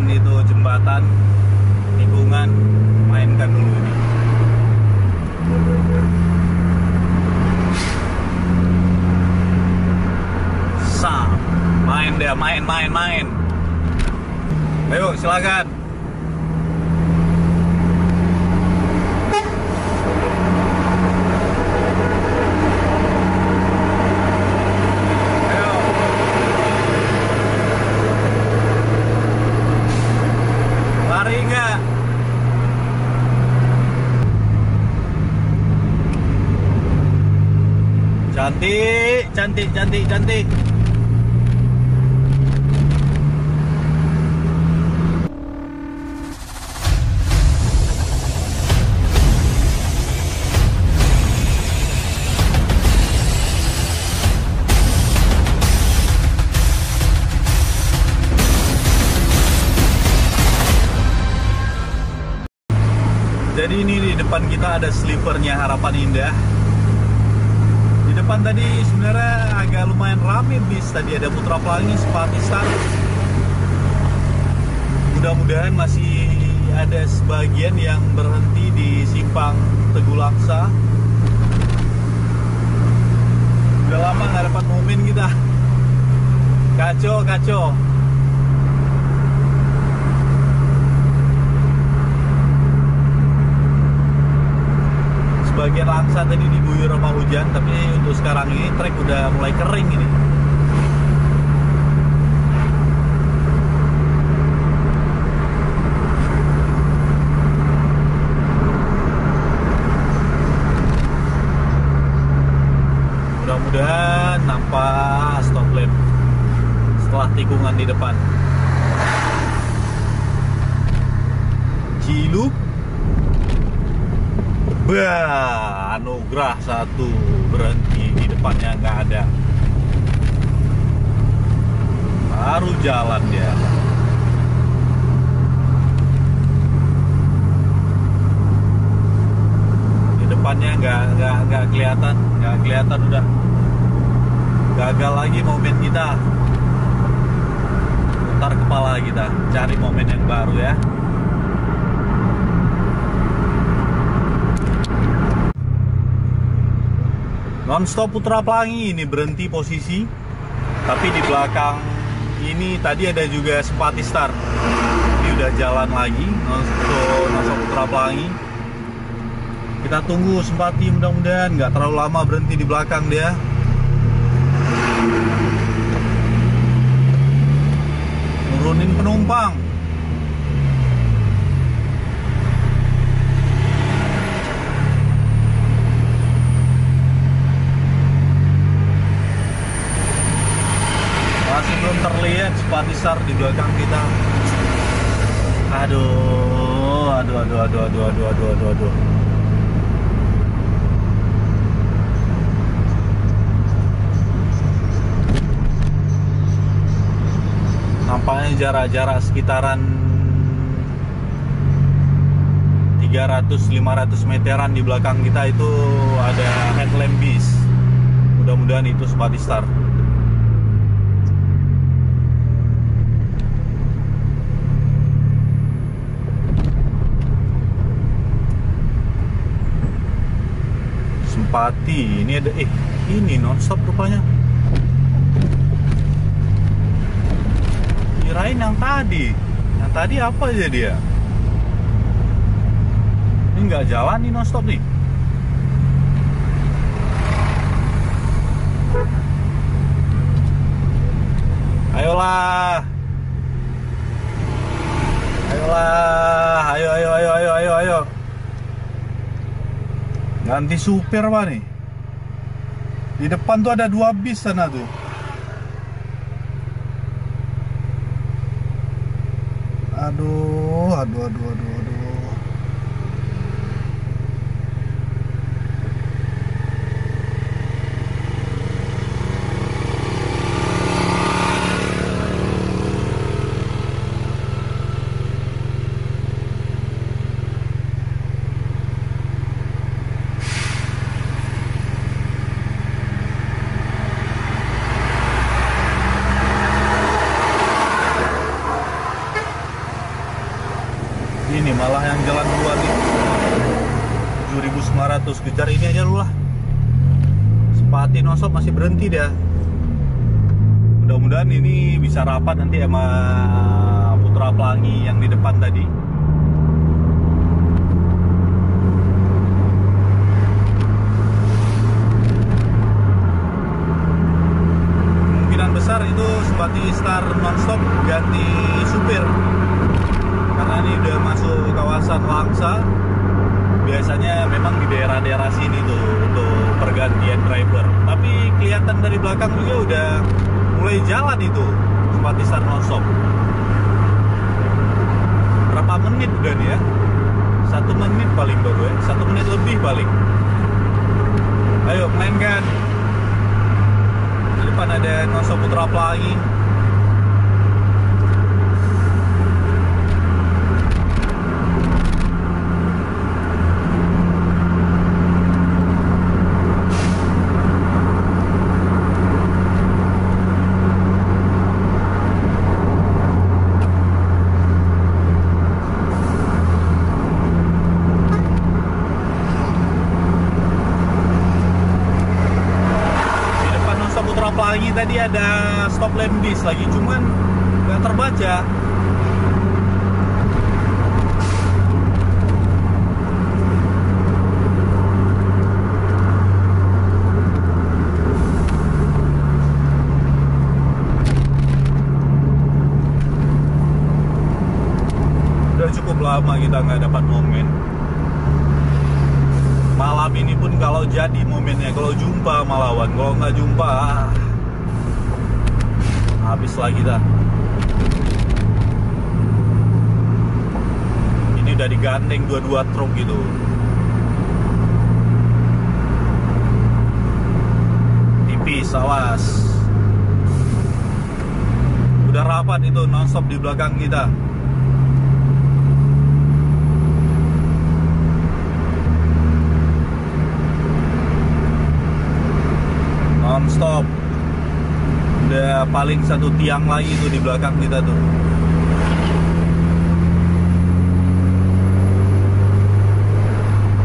itu jembatan tikungan, mainkan dulu ini. Main dia, main. Ayo silakan. Ayo. Lari enggak? Cantik. Jadi ini di depan kita ada slipernya Harapan Indah. Di depan tadi sebenarnya agak lumayan rame bis. Tadi ada Putra Pelangi, Sepatistar. Mudah-mudahan masih ada sebagian yang berhenti di simpang Teguh Laksa. Udah lama nggak dapat momen kita. Kacau. Bagian Laksa tadi diguyur sama hujan, tapi untuk sekarang ini trek udah mulai kering ini. Mudah-mudahan nampak stop lamp setelah tikungan di depan. Ciluk. Bah, anugerah satu, berhenti di depannya nggak ada. Baru jalan dia. Di depannya nggak kelihatan udah. Gagal lagi momen kita. Putar kepala kita, cari momen yang baru ya. Nonstop Putra Pelangi ini berhenti posisi, tapi di belakang ini tadi ada juga Sepatistar. Ini udah jalan lagi nonstop Putra Pelangi. Kita tunggu Sempati, mudah-mudahan nggak terlalu lama berhenti di belakang dia. Nurunin penumpang. Masih belum terlihat Sepatistar di belakang kita. Aduh. Nampaknya jarak-jarak sekitaran 300-500 meteran di belakang kita itu ada headlamp bis. Mudah-mudahan itu Sepatistar. Sempati, ini ada ini nonstop rupanya. Kirain yang tadi apa aja dia? Ini nggak jalan nih nonstop nih. Ayolah, ayo. Ganti supir apa nih? Di depan tuh ada 2 bis sana tuh. Aduh. 300, kejar ini aja lu lah. Sepati nonstop masih berhenti dia. Mudah-mudahan ini bisa rapat nanti sama Putra Pelangi yang di depan tadi. Kemungkinan besar itu Simpati Star nonstop ganti supir, karena ini udah masuk kawasan Langsa. Biasanya memang di daerah-daerah sini tuh untuk pergantian driver. Tapi kelihatan dari belakang juga udah mulai jalan itu Simpati Star nonstop. Berapa menit udah nih ya? 1 menit paling baru ya, 1 menit lebih paling. Ayo mainkan. Di depan ada nonstop Putra Pelangi. Pelangi tadi ada stop lamp bis lagi, cuman nggak terbaca. Udah cukup lama kita nggak dapat momen. Malam ini pun kalau jadi momennya, kalau jumpa malawan, kalau nggak jumpa habis lagi dah. Ini udah digandeng dua-dua truk gitu. Tipis, awas. Udah rapat itu nonstop di belakang kita. Nonstop. Udah paling 1 tiang lagi tuh di belakang kita tuh.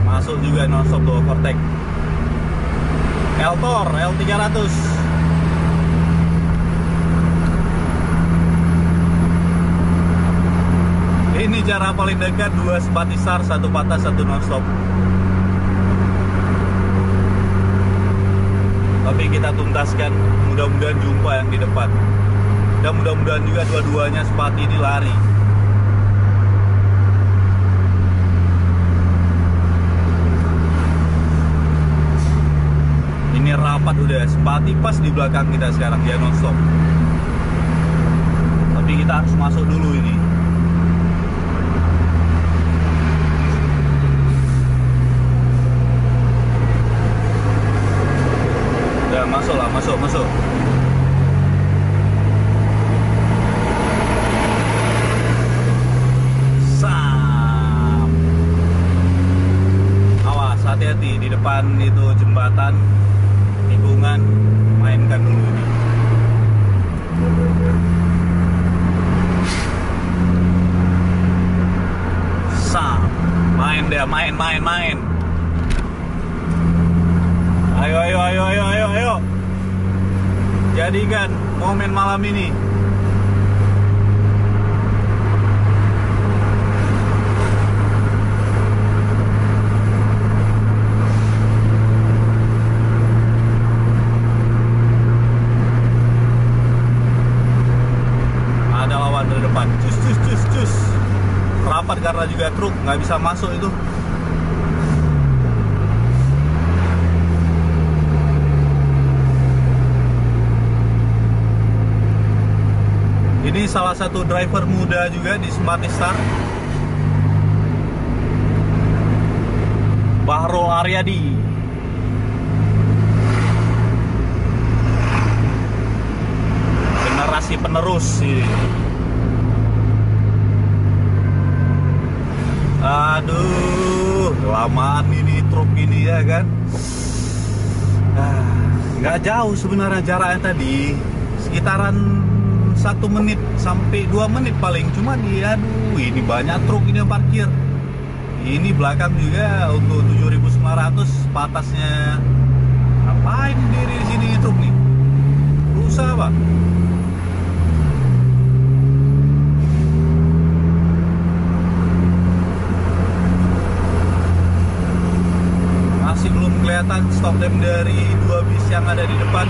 Masuk juga nonstop tuh overtake. Eltor L300. Ini jarak paling dekat 2 Simpati Star, 1 patah, 1 nonstop. Tapi kita tuntaskan, mudah-mudahan jumpa yang di depan. Dan mudah-mudahan juga dua-duanya Simpati ini lari. Ini rapat udah, Simpati pas di belakang kita sekarang, dia nonstop. Tapi kita harus masuk dulu ini. Masuk lah, masuk. Sam. Awas, hati-hati di depan itu jembatan tikungan, mainkan dulu ini. Sam. Main dia, main. Ayo. Jadikan momen malam ini. Ada lawan dari depan. Cus. Rapat karena juga truk nggak bisa masuk itu. Ini salah satu driver muda juga di Simpati Star, Bahrul Aryadi. Generasi penerus ini. Aduh, kelamaan ini truk ini ya kan. Nggak jauh sebenarnya jaraknya tadi, sekitaran 1 menit sampai 2 menit paling. Cuma dia, aduh, ini banyak truk ini yang parkir. Ini belakang juga untuk 7.900 patasnya. Ngapain diri di sini truk nih? Rusak apa? Masih belum kelihatan stop lamp dari 2 bis yang ada di depan.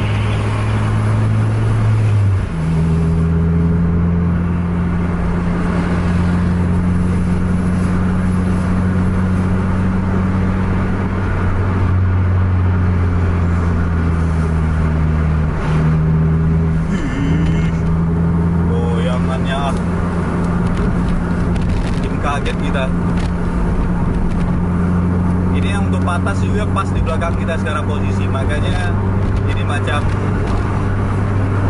Kaget kita. Ini yang untuk patas juga pas di belakang kita sekarang posisi, makanya ini macam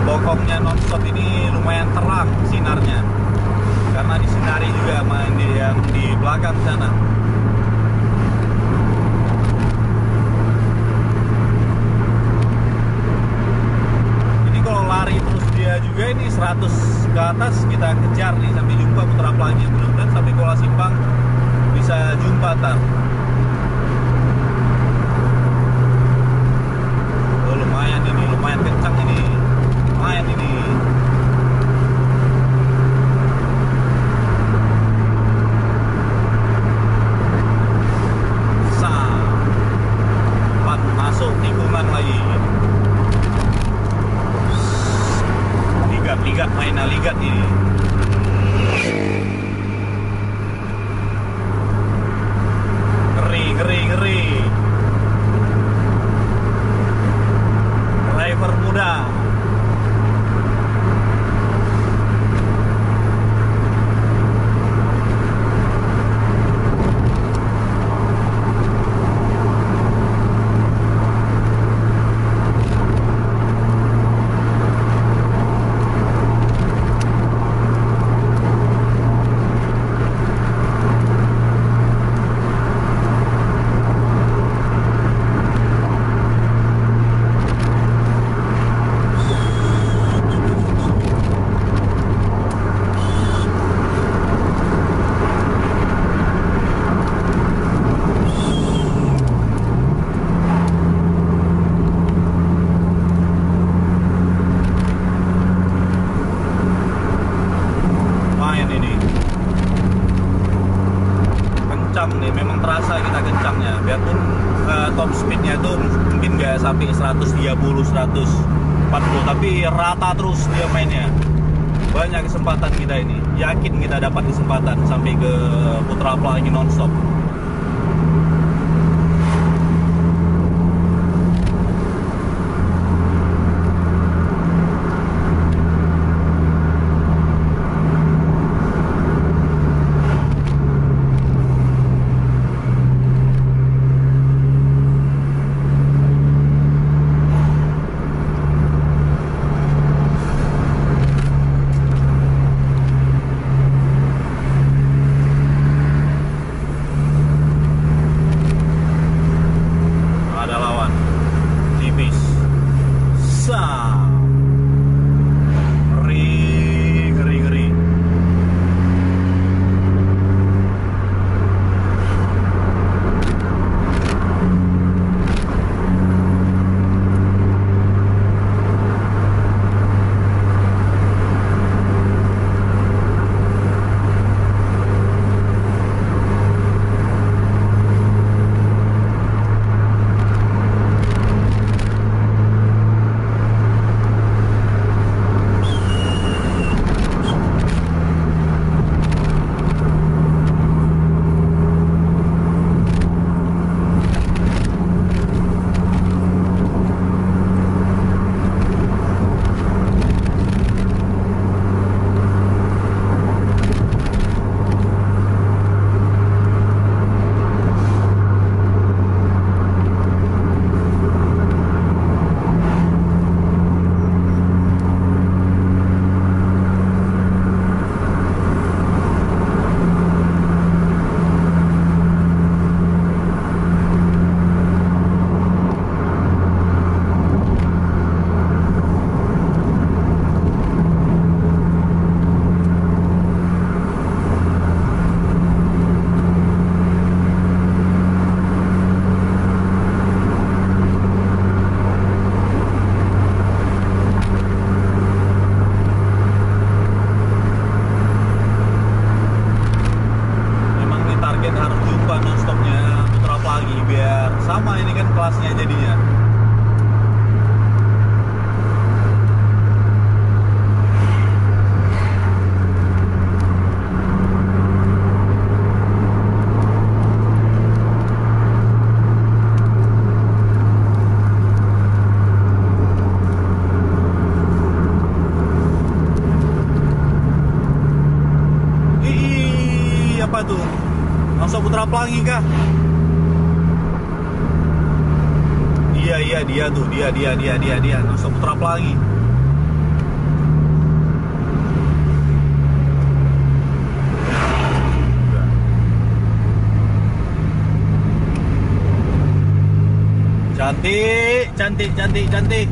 bokongnya nonstop ini lumayan terang sinarnya karena disinari juga main di yang di belakang sana. Ini kalau lari terus dia juga ini 100 ke atas kita kejar nih sampai jumpa Putra Pelangi, mudah-mudahan sampai Kuala Simpang bisa jumpa tar. Oh, lumayan ini, lumayan kencang ini, lumayan ini. Pan masuk tikungan lagi. Ligat mainnya ligat ini. Ngeri. Driver muda. Nih memang terasa kita kencangnya, biarpun top speednya itu mungkin nggak sampai 130 140, tapi rata terus dia mainnya. Banyak kesempatan kita ini, yakin kita dapat kesempatan sampai ke Putra Pelangi nonstop. Putra Pelangi kah? Iya dia tuh, dia non-stop Putra Pelangi. Cantik.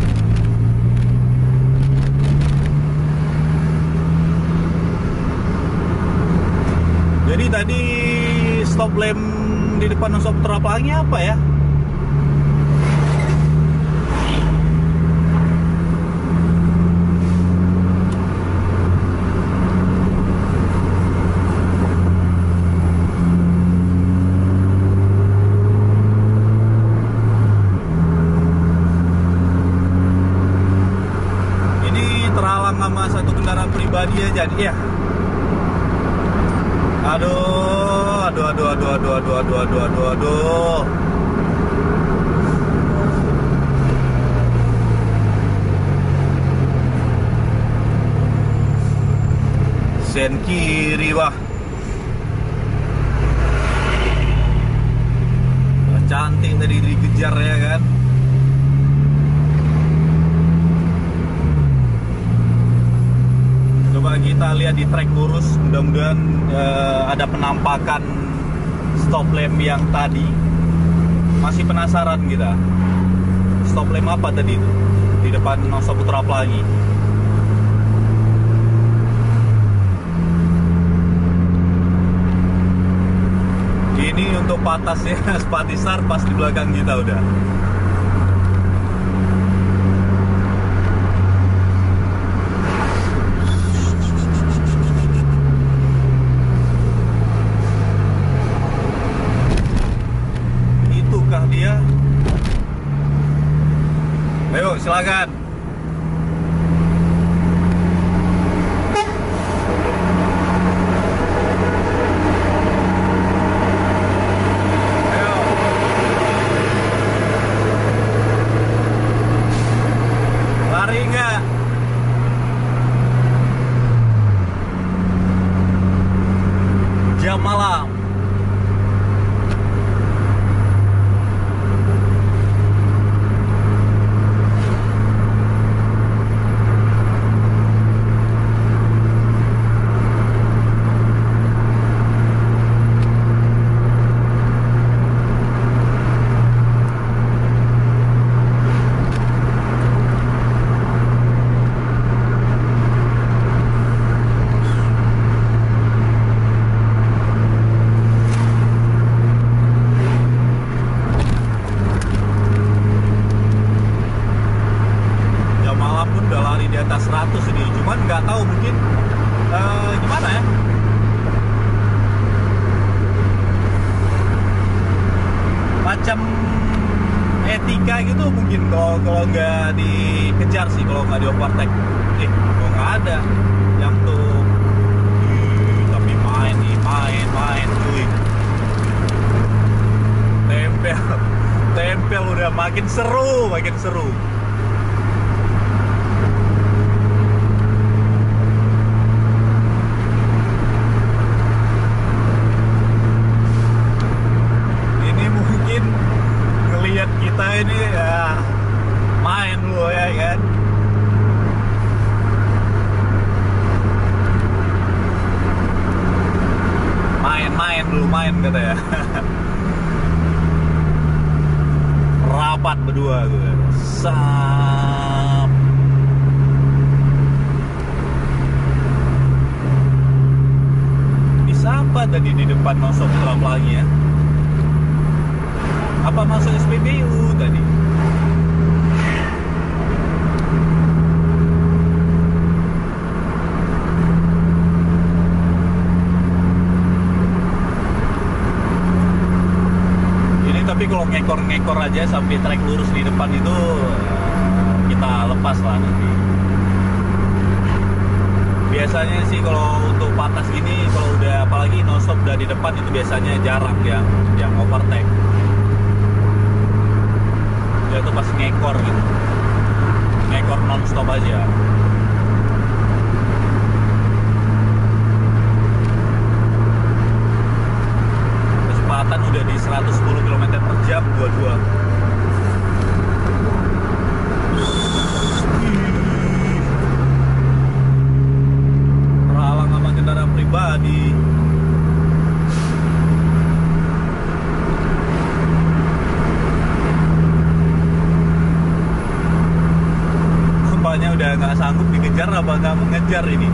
Jadi tadi stop lamp di depan non-stop Putra Pelangi apa ya? Sama satu kendaraan pribadi aja ya. Aduh. Sen kiri wah. Cantik tadi dikejar ya kan. Coba kita lihat di trek lurus, mudah-mudahan ada penampakan stop lamp yang tadi. Masih penasaran kita. Stop lamp apa tadi itu? Di depan non-stop Putra Pelangi. Ini untuk patasnya Spatistar pas di belakang kita udah. Dia, ayo silakan. Ayo. Lari nggak? Jam malam. Di atas 100 ini, cuman nggak tahu mungkin gimana ya, macam etika gitu mungkin kalau nggak dikejar sih, kalau nggak di overtake. Kalau nggak ada yang tuh tapi main cuy, tempel udah makin seru. Kita ini ya main dulu ya kan. Main kata ya. Rapat berdua gue. Sap. Bisa apa tadi di depan non-stop Putra Pelangi ya? Apa masuk SPBU tadi? Ini tapi kalau ngekor aja sampai trek lurus di depan itu kita lepas lah nanti. Biasanya sih kalau untuk patas gini, kalau udah apalagi non-stop udah di depan itu biasanya jarang yang overtake. Dia tuh pas ngekor gitu, ngekor non-stop aja. udah nggak sanggup dikejar apa nggak mengejar ini.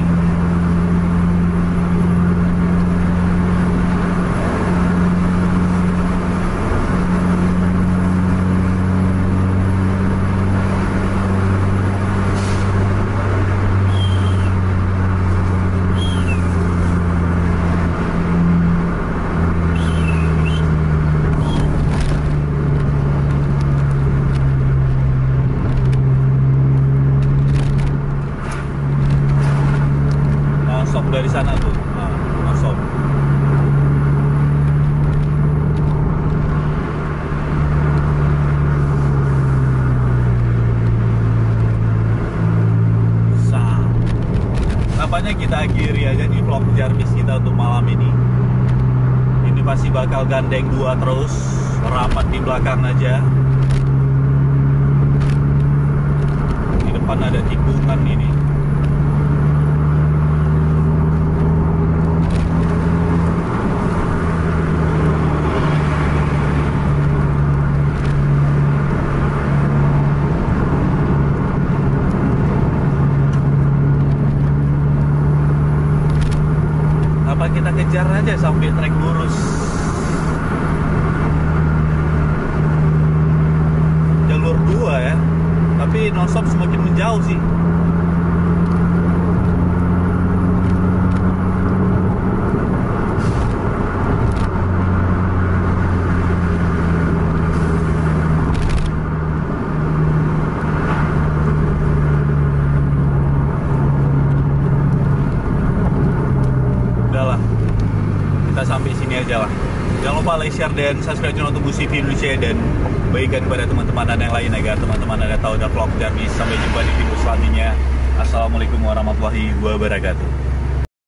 Dari sana tuh, nah, masuk. Nampaknya kita akhiri aja nih vlog Jarvis kita untuk malam ini. Ini pasti bakal gandeng dua terus, rapat di belakang aja. Di depan ada tikungan ini. Kita kejar aja sampai trek lurus. Jalur 2 ya, tapi nonstop semakin menjauh sih. Sampai sini aja lah. Jangan lupa like, share, dan subscribe channel Tunggu CV Indonesia, dan bagikan kepada teman-teman Anda yang lain agar teman-teman Anda tahu ada vlog Jarvis. Sampai jumpa di video selanjutnya. Assalamualaikum warahmatullahi wabarakatuh.